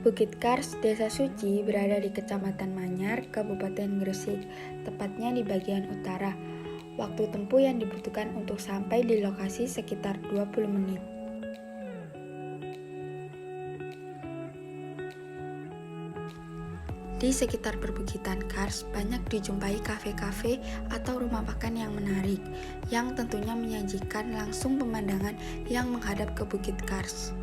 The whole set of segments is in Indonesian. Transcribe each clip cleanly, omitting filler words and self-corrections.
Bukit Kars, Desa Suci berada di Kecamatan Manyar, Kabupaten Gresik, tepatnya di bagian utara. Waktu tempuh yang dibutuhkan untuk sampai di lokasi sekitar 20 menit. Di sekitar perbukitan Kars, banyak dijumpai kafe-kafe atau rumah makan yang menarik, yang tentunya menyajikan langsung pemandangan yang menghadap ke Bukit Kars.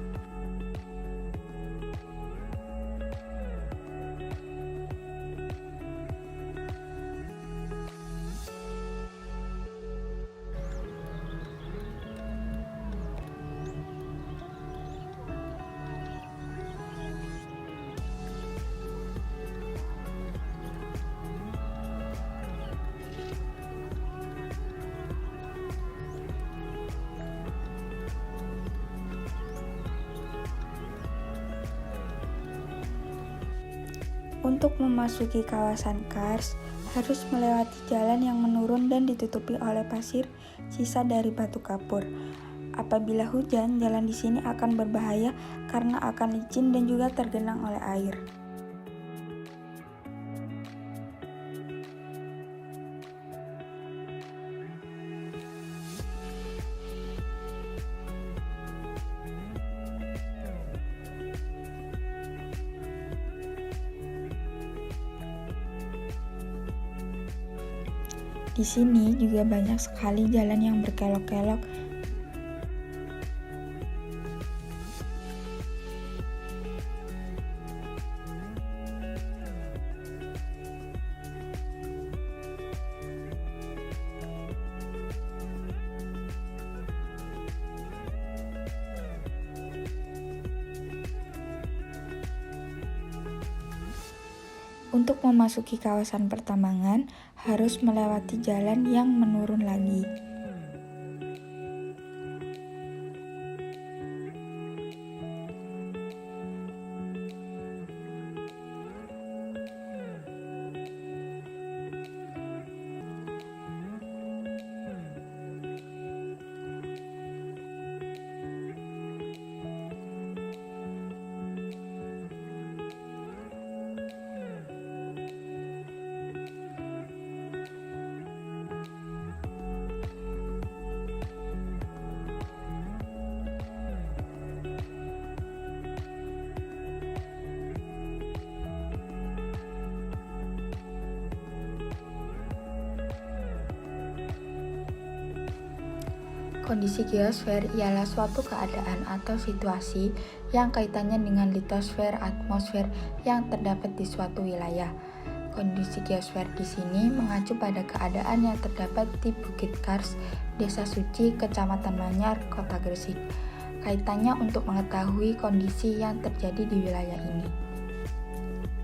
Untuk memasuki kawasan Kars, harus melewati jalan yang menurun dan ditutupi oleh pasir sisa dari batu kapur. Apabila hujan, jalan di sini akan berbahaya karena akan licin dan juga tergenang oleh air. Di sini juga banyak sekali jalan yang berkelok-kelok. Untuk memasuki kawasan pertambangan, harus melewati jalan yang menurun lagi. Kondisi geosfer ialah suatu keadaan atau situasi yang kaitannya dengan litosfer atmosfer yang terdapat di suatu wilayah. Kondisi geosfer di sini mengacu pada keadaan yang terdapat di Bukit Kars, Desa Suci, Kecamatan Manyar, Kota Gresik. Kaitannya untuk mengetahui kondisi yang terjadi di wilayah ini.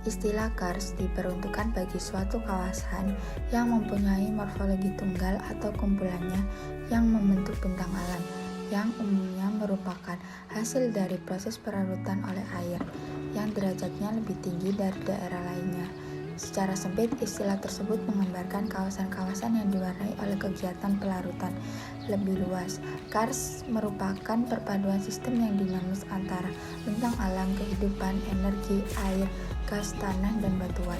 Istilah Kars diperuntukkan bagi suatu kawasan yang mempunyai morfologi tunggal atau kumpulannya yang membentuk bentang alam, yang umumnya merupakan hasil dari proses pelarutan oleh air, yang derajatnya lebih tinggi dari daerah lainnya. Secara sempit, istilah tersebut menggambarkan kawasan-kawasan yang diwarnai oleh kegiatan pelarutan lebih luas. Kars merupakan perpaduan sistem yang dinamis antara bentang alam, kehidupan, energi, air, gas, tanah, dan batuan.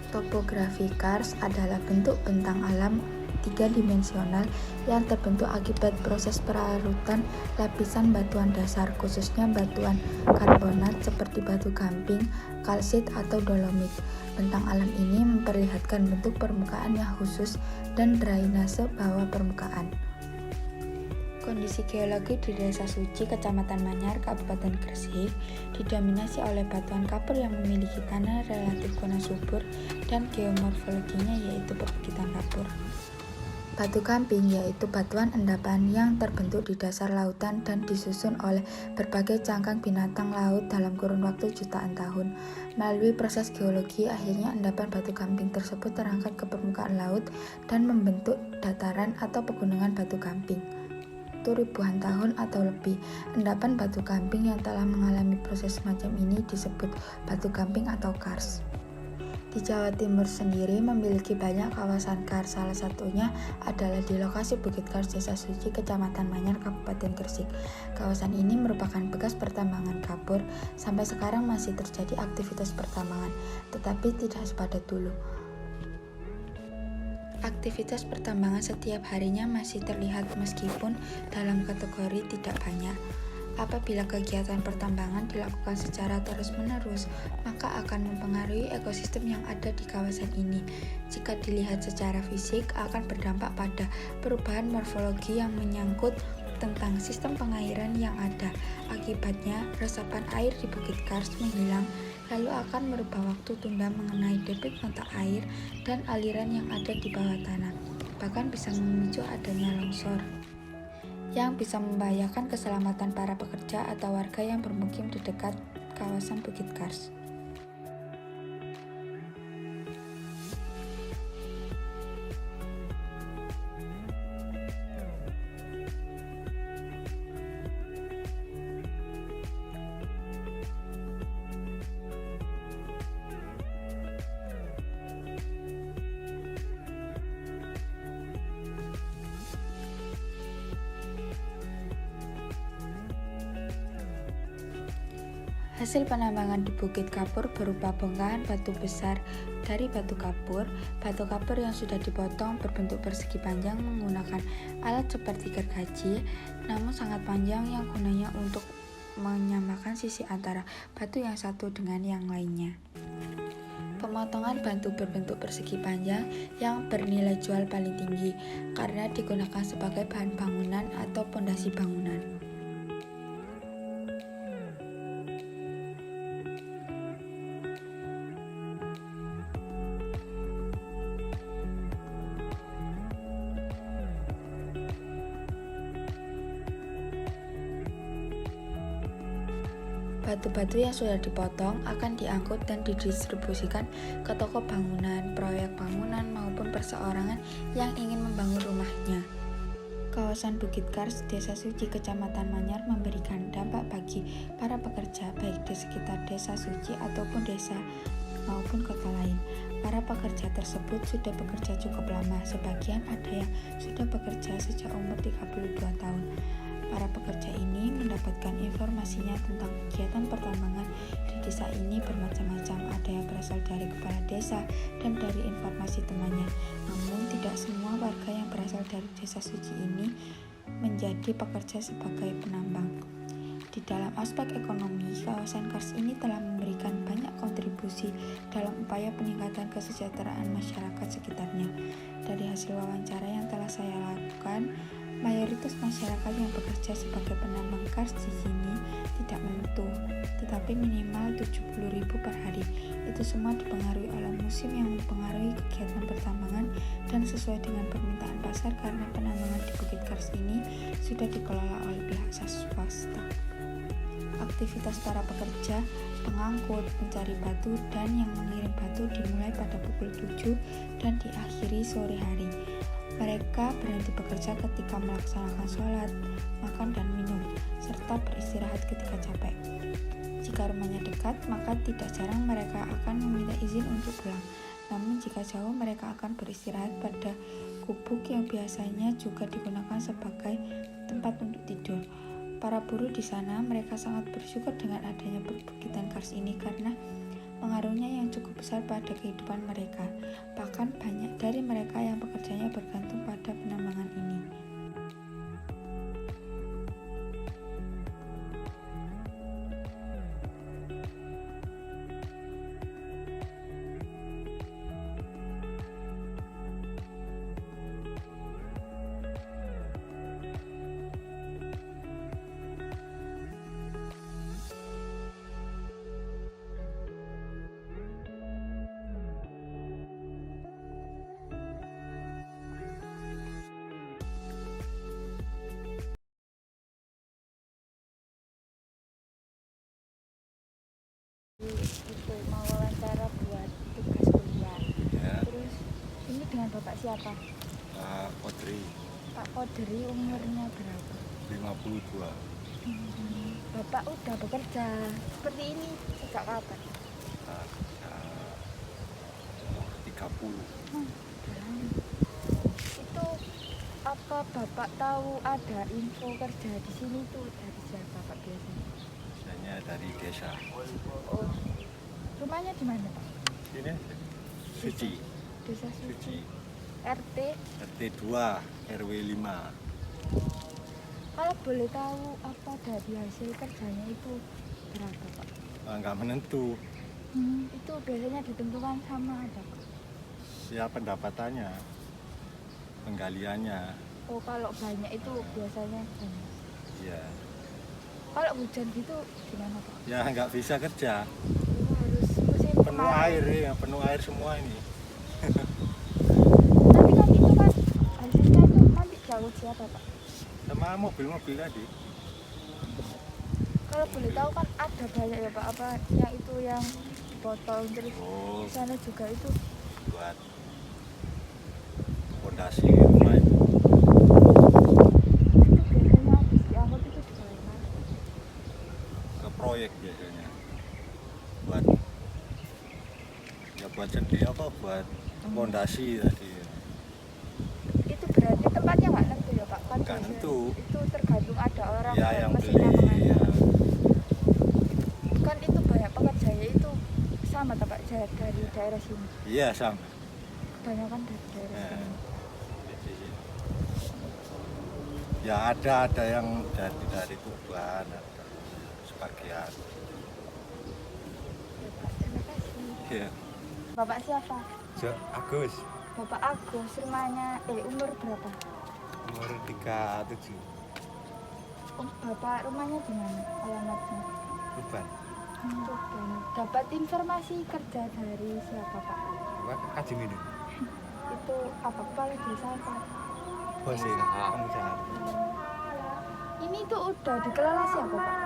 Topografi Kars adalah bentuk bentang alam tiga-dimensional yang terbentuk akibat proses pelarutan lapisan batuan dasar, khususnya batuan karbonat seperti batu gamping, kalsit, atau dolomit. Bentang alam ini memperlihatkan bentuk permukaan yang khusus dan drainase bawah permukaan. Kondisi geologi di Desa Suci, Kecamatan Manyar, Kabupaten Gresik didominasi oleh batuan kapur yang memiliki tanah relatif guna subur dan geomorfologinya yaitu perbukitan kapur. Batu gamping yaitu batuan endapan yang terbentuk di dasar lautan dan disusun oleh berbagai cangkang binatang laut dalam kurun waktu jutaan tahun. Melalui proses geologi, akhirnya endapan batu gamping tersebut terangkat ke permukaan laut dan membentuk dataran atau pegunungan batu gamping. Ribuan tahun atau lebih, endapan batu gamping yang telah mengalami proses semacam ini disebut batu gamping atau kars. Di Jawa Timur sendiri memiliki banyak kawasan kars, salah satunya adalah di lokasi Bukit Kars, Desa Suci, Kecamatan Manyar, Kabupaten Gresik. Kawasan ini merupakan bekas pertambangan kapur, sampai sekarang masih terjadi aktivitas pertambangan, tetapi tidak sepadat dulu. Aktivitas pertambangan setiap harinya masih terlihat meskipun dalam kategori tidak banyak. Apabila kegiatan pertambangan dilakukan secara terus-menerus, maka akan mempengaruhi ekosistem yang ada di kawasan ini. Jika dilihat secara fisik, akan berdampak pada perubahan morfologi yang menyangkut tentang sistem pengairan yang ada. Akibatnya, resapan air di Bukit Kars menghilang, lalu akan merubah waktu tunda mengenai debit mata air dan aliran yang ada di bawah tanah. Bahkan bisa memicu adanya longsor yang bisa membahayakan keselamatan para pekerja atau warga yang bermukim di dekat kawasan Bukit Kars. Hasil penambangan di Bukit Kapur berupa bongkahan batu besar dari batu kapur yang sudah dipotong berbentuk persegi panjang menggunakan alat seperti gergaji, namun sangat panjang yang gunanya untuk menyamakan sisi antara batu yang satu dengan yang lainnya. Pemotongan batu berbentuk persegi panjang yang bernilai jual paling tinggi karena digunakan sebagai bahan bangunan atau pondasi bangunan. Batu-batu yang sudah dipotong akan diangkut dan didistribusikan ke toko bangunan, proyek bangunan, maupun perseorangan yang ingin membangun rumahnya. Kawasan Bukit Kars, Desa Suci, Kecamatan Manyar memberikan dampak bagi para pekerja baik di sekitar Desa Suci ataupun desa maupun kota lain. Para pekerja tersebut sudah bekerja cukup lama, sebagian ada yang sudah bekerja sejak umur 32 tahun. Para pekerja ini mendapatkan informasinya tentang kegiatan pertambangan di desa ini bermacam-macam, ada yang berasal dari kepala desa dan dari informasi temannya. Namun tidak semua warga yang berasal dari Desa Suci ini menjadi pekerja sebagai penambang. Di dalam aspek ekonomi, kawasan Kars ini telah memberikan banyak kontribusi dalam upaya peningkatan kesejahteraan masyarakat sekitarnya. Dari hasil wawancara yang telah saya lakukan, mayoritas masyarakat yang bekerja sebagai penambang kars di sini tidak menentu, tetapi minimal 70.000 per hari. Itu semua dipengaruhi oleh musim yang mempengaruhi kegiatan pertambangan dan sesuai dengan permintaan pasar karena penambangan di Bukit Kars ini sudah dikelola oleh pihak swasta. Aktivitas para pekerja, pengangkut, pencari batu, dan yang mengirim batu dimulai pada pukul 7 dan diakhiri sore hari. Mereka berhenti bekerja ketika melaksanakan sholat, makan dan minum, serta beristirahat ketika capek. Jika rumahnya dekat, maka tidak jarang mereka akan meminta izin untuk pulang. Namun jika jauh, mereka akan beristirahat pada gubuk yang biasanya juga digunakan sebagai tempat untuk tidur. Para buruh di sana, mereka sangat bersyukur dengan adanya perbukitan kars ini karena pengaruhnya yang cukup besar pada kehidupan mereka. Bahkan banyak dari mereka yang pekerjaannya bergantung pada penambangan ini. Itu mau wawancara buat tugas kuliah ya. Terus ini dengan bapak siapa? Pak Kodri. Pak Kodri umurnya berapa? 52. Bapak udah bekerja seperti ini sejak kapan? Itu apa Bapak tahu ada info kerja di sini tuh dari siapa Pak biasanya? Biasanya dari desa. Oh, rumahnya di mana Pak? Ini Suci. Desa Suci. Suci. RT. RT 2 RW 5. Kalau boleh tahu apa dari hasil kerjanya itu berapa Pak? Nggak menentu. Itu biasanya ditentukan sama apa Pak? Ya pendapatannya, penggaliannya. Oh kalau banyak itu biasanya banyak. Ya, Kalau hujan gitu gimana Pak? ya nggak bisa kerja. Oh, harus musim Penuh kemarau. air ya, penuh air semua ini. Tapi kan itu kan hasilnya itu nanti jauh siapa Pak? Sama mobil-mobil tadi. Kalau boleh tahu kan ada banyak ya Pak, apa yang itu yang dipotong terus Oh, di sana juga itu buat fondasi rumah itu. biasanya habis diangkut itu dibawa mana? Ke proyek biasanya. Buat jadi apa? Buat fondasi tadi. Itu berarti tempatnya nggak nentu ya Pak? Kan Nggak biasanya nentu. itu tergantung ada orang Ya dan yang mesinnya beli. kemana. Ya. Kan itu banyak pekerjanya itu sama tak Pak dari daerah sini. Iya sama. Kebanyakan dari daerah Ya. sini. Ya ada yang dari Tuban, ada sebagian. Ya, Pak, terima kasih. Ya. Bapak siapa? Agus, Bapak Agus, rumahnya umur berapa? umur 37, Bapak rumahnya di mana? Alamatnya? Tuban. Tuban. Dapat informasi kerja dari siapa Pak? Kaji minum. Itu apa kepala desa apa? Bos ya, pengusaha. Ini tuh udah dikelola siapa Pak?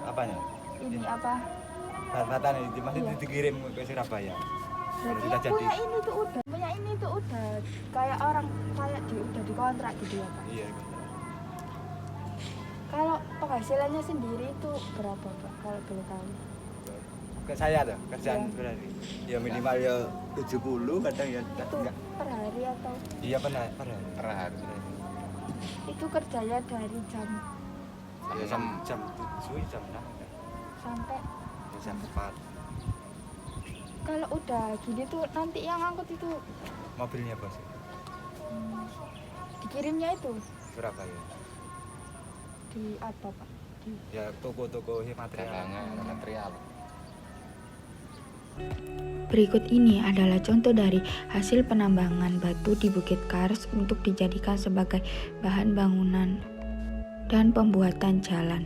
Apanya? Ini apa? Batan ini masih Iya. dikirim ke Surabaya. Berarti sudah yang punya ini tuh udah kayak orang kayak udah dikontrak gitu ya Pak? Iya. Kalau penghasilannya sendiri itu berapa Pak? Kalau boleh tahu? Ke saya tuh, kerjaan Iya. berarti. Ya minimal ya 70 kadang ya Itu enggak. per hari atau Iya per hari. itu kerjanya dari jam Ya, jam 7, jam 6. sampai Ya, jam 4. kalau udah gini tuh nanti yang angkut itu Mobilnya bos. dikirimnya itu Surabaya. di apa Pak? Ya toko-toko material. Berikut ini adalah contoh dari hasil penambangan batu di Bukit Kars untuk dijadikan sebagai bahan bangunan dan pembuatan jalan.